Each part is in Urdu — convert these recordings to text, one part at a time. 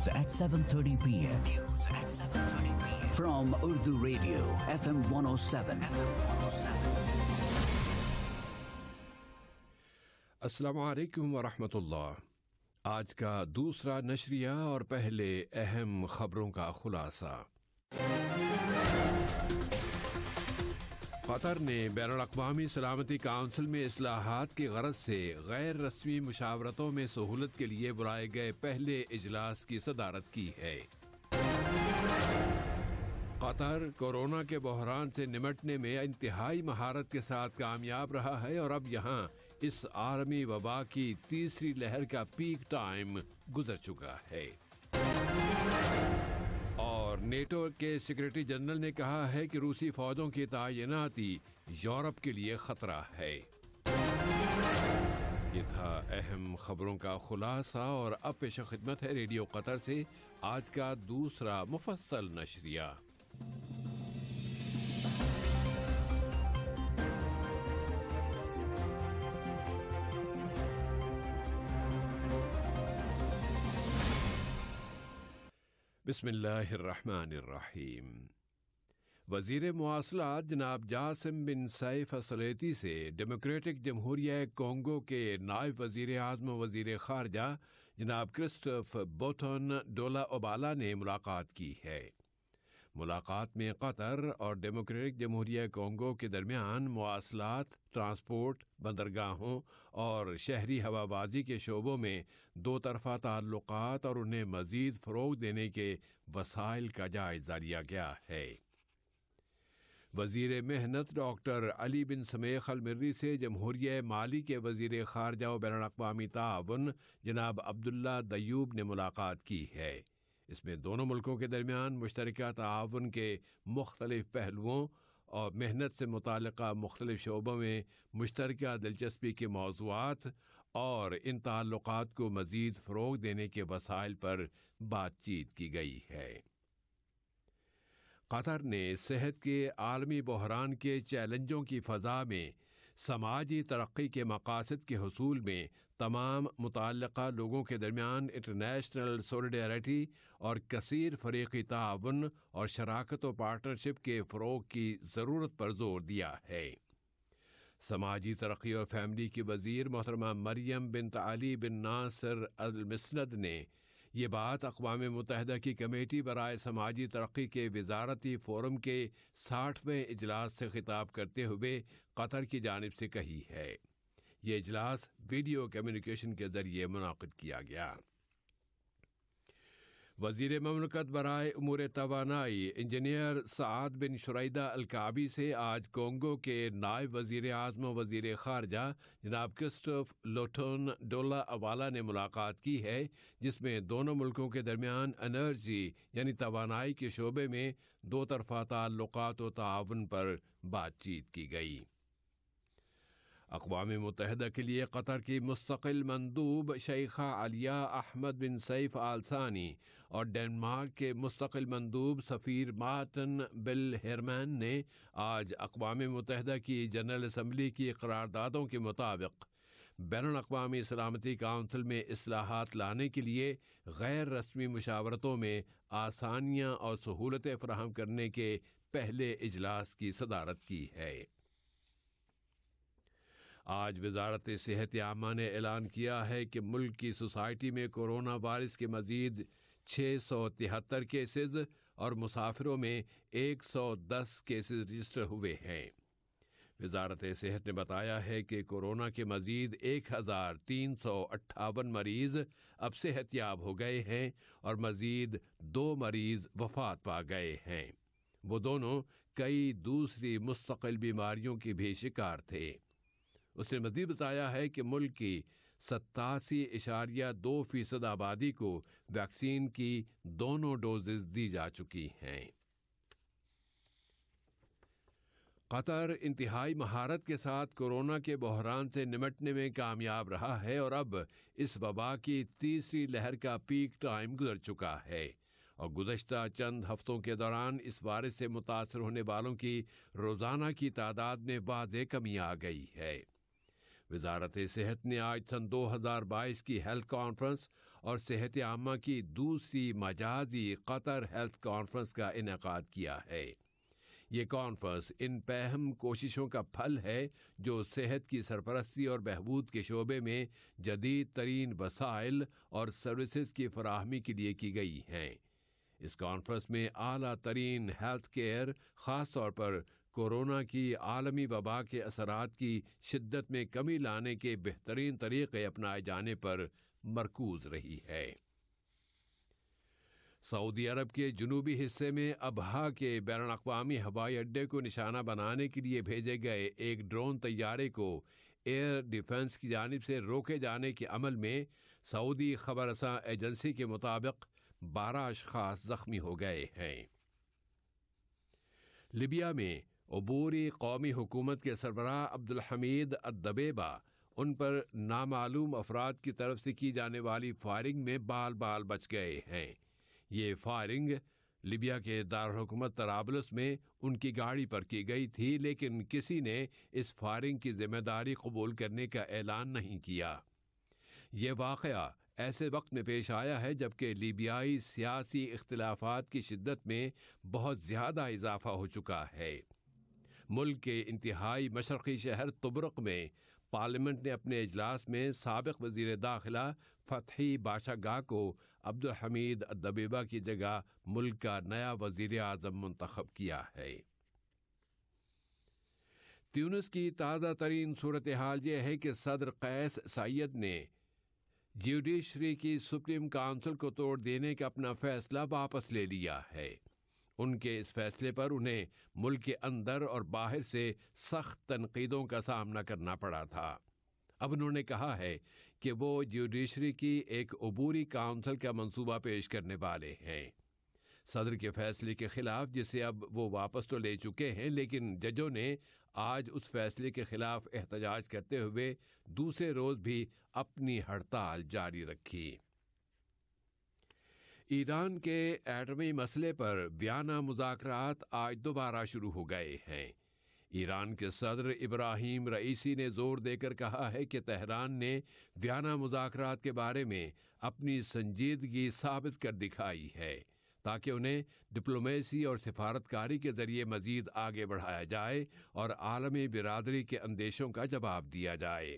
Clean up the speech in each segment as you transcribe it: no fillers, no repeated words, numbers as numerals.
News at 7:30 p.m. News at 7:30 p.m. From Urdu Radio, FM 107. السلام علیکم ورحمۃ اللہ۔ آج کا دوسرا نشریہ اور پہلے اہم خبروں کا خلاصہ۔ قطر نے بین الاقوامی سلامتی کونسل میں اصلاحات کی غرض سے غیر رسمی مشاورتوں میں سہولت کے لیے بلائے گئے پہلے اجلاس کی صدارت کی ہے۔ قطر کورونا کے بحران سے نمٹنے میں انتہائی مہارت کے ساتھ کامیاب رہا ہے اور اب یہاں اس عالمی وبا کی تیسری لہر کا پیک ٹائم گزر چکا ہے۔ اور نیٹو کے سیکرٹری جنرل نے کہا ہے کہ روسی فوجوں کی تعیناتی یورپ کے لیے خطرہ ہے۔ یہ تھا اہم خبروں کا خلاصہ اور اب پیش خدمت ہے ریڈیو قطر سے آج کا دوسرا مفصل نشریہ۔ بسم اللہ الرحمن الرحیم۔ وزیر مواصلات جناب جاسم بن سیف السلیطی سے ڈیموکریٹک جمہوریہ کونگو کے نائب وزیر اعظم و وزیر خارجہ جناب کرسٹوف بوتون ڈولا اوبالا نے ملاقات کی ہے۔ ملاقات میں قطر اور ڈیموکریٹک جمہوریہ کونگو کے درمیان مواصلات، ٹرانسپورٹ، بندرگاہوں اور شہری ہوابازی کے شعبوں میں دو طرفہ تعلقات اور انہیں مزید فروغ دینے کے وسائل کا جائزہ لیا گیا ہے۔ وزیر محنت ڈاکٹر علی بن سمیخ المری سے جمہوریہ مالی کے وزیر خارجہ و بین الاقوامی تعاون جناب عبداللہ دیوب نے ملاقات کی ہے۔ اس میں دونوں ملکوں کے درمیان مشترکہ تعاون کے مختلف پہلوؤں اور محنت سے متعلقہ مختلف شعبوں میں مشترکہ دلچسپی کے موضوعات اور ان تعلقات کو مزید فروغ دینے کے وسائل پر بات چیت کی گئی ہے۔ قطر نے صحت کے عالمی بحران کے چیلنجوں کی فضا میں سماجی ترقی کے مقاصد کے حصول میں تمام متعلقہ لوگوں کے درمیان انٹرنیشنل سولیڈیرٹی اور کثیر فریقی تعاون اور شراکت و پارٹنرشپ کے فروغ کی ضرورت پر زور دیا ہے۔ سماجی ترقی اور فیملی کی وزیر محترمہ مریم بنت علی بن ناصر المسند نے یہ بات اقوام متحدہ کی کمیٹی برائے سماجی ترقی کے وزارتی فورم کے 60ویں اجلاس سے خطاب کرتے ہوئے قطر کی جانب سے کہی ہے۔ یہ اجلاس ویڈیو کمیونیکیشن کے ذریعے منعقد کیا گیا۔ وزیر مملکت برائے امور توانائی انجینئر سعد بن شریدہ الکعبی سے آج کونگو کے نائب وزیر اعظم و وزیر خارجہ جناب کرسٹوف لوٹون ڈولا اوبالا نے ملاقات کی ہے، جس میں دونوں ملکوں کے درمیان انرجی یعنی توانائی کے شعبے میں دو طرفہ تعلقات و تعاون پر بات چیت کی گئی۔ اقوام متحدہ کے لیے قطر کی مستقل مندوب شیخہ علیہ احمد بن سیف آل ثانی اور ڈنمارک کے مستقل مندوب سفیر مارٹن بل ہیرمین نے آج اقوام متحدہ کی جنرل اسمبلی کی قراردادوں کے مطابق بین الاقوامی سلامتی کونسل میں اصلاحات لانے کے لیے غیر رسمی مشاورتوں میں آسانیاں اور سہولتیں فراہم کرنے کے پہلے اجلاس کی صدارت کی ہے۔ آج وزارت صحت عامہ نے اعلان کیا ہے کہ ملک کی سوسائٹی میں کورونا وائرس کے مزید 673 کیسز اور مسافروں میں 110 کیسز رجسٹر ہوئے ہیں۔ وزارت صحت نے بتایا ہے کہ کورونا کے مزید 1358 مریض اب صحت یاب ہو گئے ہیں اور مزید 2 مریض وفات پا گئے ہیں۔ وہ دونوں کئی دوسری مستقل بیماریوں کے بھی شکار تھے۔ اس نے مزید بتایا ہے کہ ملک کی 87.2% آبادی کو ویکسین کی دونوں ڈوزز دی جا چکی ہیں۔ قطر انتہائی مہارت کے ساتھ کورونا کے بحران سے نمٹنے میں کامیاب رہا ہے اور اب اس وبا کی تیسری لہر کا پیک ٹائم گزر چکا ہے اور گزشتہ چند ہفتوں کے دوران اس وائرس سے متاثر ہونے والوں کی روزانہ کی تعداد میں واضح کمی آ گئی ہے۔ وزارت صحت نے آج سن 2022 کی ہیلتھ کانفرنس اور صحت عامہ کی دوسری مجازی قطر ہیلتھ کانفرنس کا انعقاد کیا ہے۔ یہ کانفرنس ان پہم کوششوں کا پھل ہے جو صحت کی سرپرستی اور بہبود کے شعبے میں جدید ترین وسائل اور سروسز کی فراہمی کے لیے کی گئی ہیں۔ اس کانفرنس میں اعلیٰ ترین ہیلتھ کیئر، خاص طور پر کورونا کی عالمی وبا کے اثرات کی شدت میں کمی لانے کے بہترین طریقے اپنائے جانے پر مرکوز رہی ہے۔ سعودی عرب کے جنوبی حصے میں ابہا کے بین الاقوامی ہوائی اڈے کو نشانہ بنانے کے لیے بھیجے گئے ایک ڈرون طیارے کو ایئر ڈیفنس کی جانب سے روکے جانے کے عمل میں سعودی خبر رساں ایجنسی کے مطابق 12 اشخاص زخمی ہو گئے ہیں۔ لیبیا میں عبوری قومی حکومت کے سربراہ عبدالحمید الدبیبہ ان پر نامعلوم افراد کی طرف سے کی جانے والی فائرنگ میں بال بال بچ گئے ہیں۔ یہ فائرنگ لیبیا کے دارالحکومت طرابلس میں ان کی گاڑی پر کی گئی تھی، لیکن کسی نے اس فائرنگ کی ذمہ داری قبول کرنے کا اعلان نہیں کیا۔ یہ واقعہ ایسے وقت میں پیش آیا ہے جبکہ لیبیائی سیاسی اختلافات کی شدت میں بہت زیادہ اضافہ ہو چکا ہے۔ ملک کے انتہائی مشرقی شہر طبرق میں پارلیمنٹ نے اپنے اجلاس میں سابق وزیر داخلہ فتحی بادشاہ گاہ کو عبدالحمید الدبیبہ کی جگہ ملک کا نیا وزیر اعظم منتخب کیا ہے۔ تیونس کی تازہ ترین صورتحال یہ ہے کہ صدر قیس سعید نے جوڈیشری کی سپریم کونسل کو توڑ دینے کا اپنا فیصلہ واپس لے لیا ہے۔ ان کے اس فیصلے پر انہیں ملک کے اندر اور باہر سے سخت تنقیدوں کا سامنا کرنا پڑا تھا۔ اب انہوں نے کہا ہے کہ وہ جوڈیشری کی ایک عبوری کونسل کا منصوبہ پیش کرنے والے ہیں۔ صدر کے فیصلے کے خلاف، جسے اب وہ واپس تو لے چکے ہیں، لیکن ججوں نے آج اس فیصلے کے خلاف احتجاج کرتے ہوئے دوسرے روز بھی اپنی ہڑتال جاری رکھی۔ ایران کے ایٹمی مسئلے پر ویانا مذاکرات آج دوبارہ شروع ہو گئے ہیں۔ ایران کے صدر ابراہیم رئیسی نے زور دے کر کہا ہے کہ تہران نے ویانا مذاکرات کے بارے میں اپنی سنجیدگی ثابت کر دکھائی ہے تاکہ انہیں ڈپلومیسی اور سفارتکاری کے ذریعے مزید آگے بڑھایا جائے اور عالمی برادری کے اندیشوں کا جواب دیا جائے۔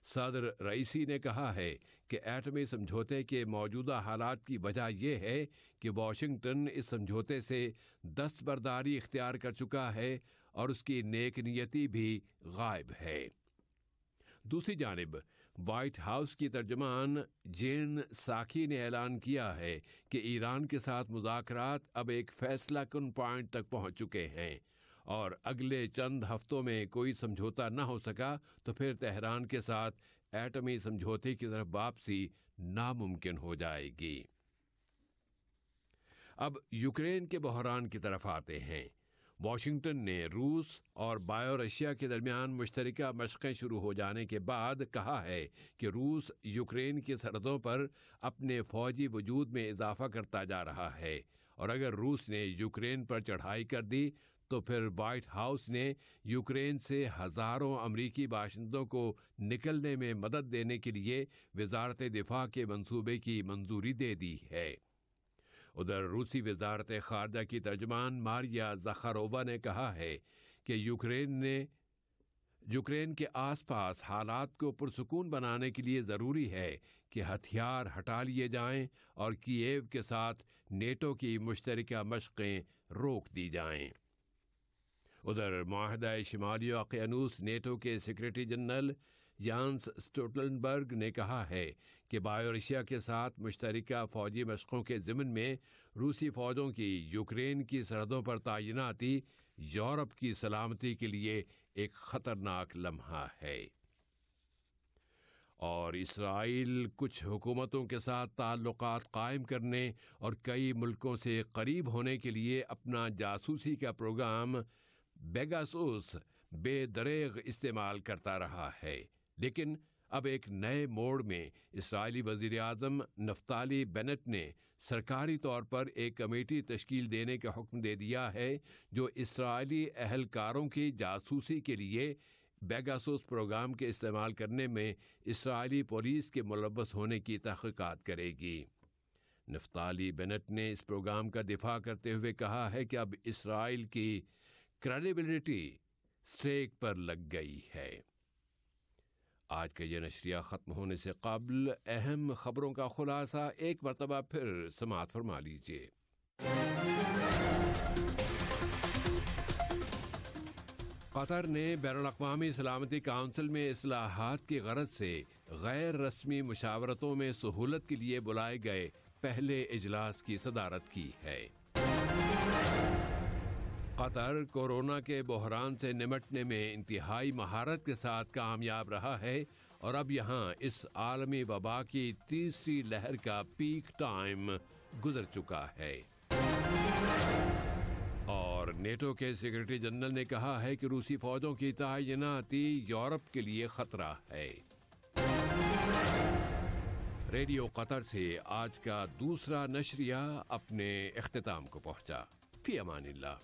صدر رئیسی نے کہا ہے کہ ایٹمی سمجھوتے کے موجودہ حالات کی وجہ یہ ہے کہ واشنگٹن اس سمجھوتے سے دستبرداری اختیار کر چکا ہے اور اس کی نیک نیتی بھی غائب ہے۔ دوسری جانب وائٹ ہاؤس کی ترجمان جین ساکی نے اعلان کیا ہے کہ ایران کے ساتھ مذاکرات اب ایک فیصلہ کن پوائنٹ تک پہنچ چکے ہیں اور اگلے چند ہفتوں میں کوئی سمجھوتا نہ ہو سکا تو پھر تہران کے ساتھ ایٹمی سمجھوتے کی طرف واپسی ناممکن ہو جائے گی۔ اب یوکرین کے بحران کی طرف آتے ہیں۔ واشنگٹن نے روس اور بایو رشیا کے درمیان مشترکہ مشقیں شروع ہو جانے کے بعد کہا ہے کہ روس یوکرین کی سرحدوں پر اپنے فوجی وجود میں اضافہ کرتا جا رہا ہے، اور اگر روس نے یوکرین پر چڑھائی کر دی تو پھر وائٹ ہاؤس نے یوکرین سے ہزاروں امریکی باشندوں کو نکلنے میں مدد دینے کے لیے وزارت دفاع کے منصوبے کی منظوری دے دی ہے۔ ادھر روسی وزارت خارجہ کی ترجمان ماریا زخارووا نے کہا ہے کہ یوکرین کے آس پاس حالات کو پرسکون بنانے کے لیے ضروری ہے کہ ہتھیار ہٹا لیے جائیں اور کییو کے ساتھ نیٹو کی مشترکہ مشقیں روک دی جائیں۔ ادھر معاہدہ شمالی اوقیانوس نیٹو کے سیکریٹری جنرل یانس اسٹولٹنبرگ نے کہا ہے کہ بایو رشیا کے ساتھ مشترکہ فوجی مشقوں کے ضمن میں روسی فوجوں کی یوکرین کی سرحدوں پر تعیناتی یورپ کی سلامتی کے لیے ایک خطرناک لمحہ ہے۔ اور اسرائیل کچھ حکومتوں کے ساتھ تعلقات قائم کرنے اور کئی ملکوں سے قریب ہونے کے لیے اپنا جاسوسی کا پروگرام پیگاسوس بے دریغ استعمال کرتا رہا ہے، لیکن اب ایک نئے موڑ میں اسرائیلی وزیر اعظم نفتالی بینٹ نے سرکاری طور پر ایک کمیٹی تشکیل دینے کا حکم دے دیا ہے جو اسرائیلی اہلکاروں کی جاسوسی کے لیے پیگاسوس پروگرام کے استعمال کرنے میں اسرائیلی پولیس کے ملوث ہونے کی تحقیقات کرے گی۔ نفتالی بینٹ نے اس پروگرام کا دفاع کرتے ہوئے کہا ہے کہ اب اسرائیل کی کریڈیبلٹی اسٹیک پر لگ گئی ہے۔ آج کا یہ نشریہ ختم ہونے سے قبل اہم خبروں کا خلاصہ ایک مرتبہ پھر سماعت فرما لیجیے۔ قطر نے بین الاقوامی سلامتی کونسل میں اصلاحات کی غرض سے غیر رسمی مشاورتوں میں سہولت کے لیے بلائے گئے پہلے اجلاس کی صدارت کی ہے۔ قطر کورونا کے بحران سے نمٹنے میں انتہائی مہارت کے ساتھ کامیاب رہا ہے اور اب یہاں اس عالمی وبا کی تیسری لہر کا پیک ٹائم گزر چکا ہے۔ اور نیٹو کے سیکرٹری جنرل نے کہا ہے کہ روسی فوجوں کی تعیناتی یورپ کے لیے خطرہ ہے۔ ریڈیو قطر سے آج کا دوسرا نشریہ اپنے اختتام کو پہنچا۔ فی امان اللہ۔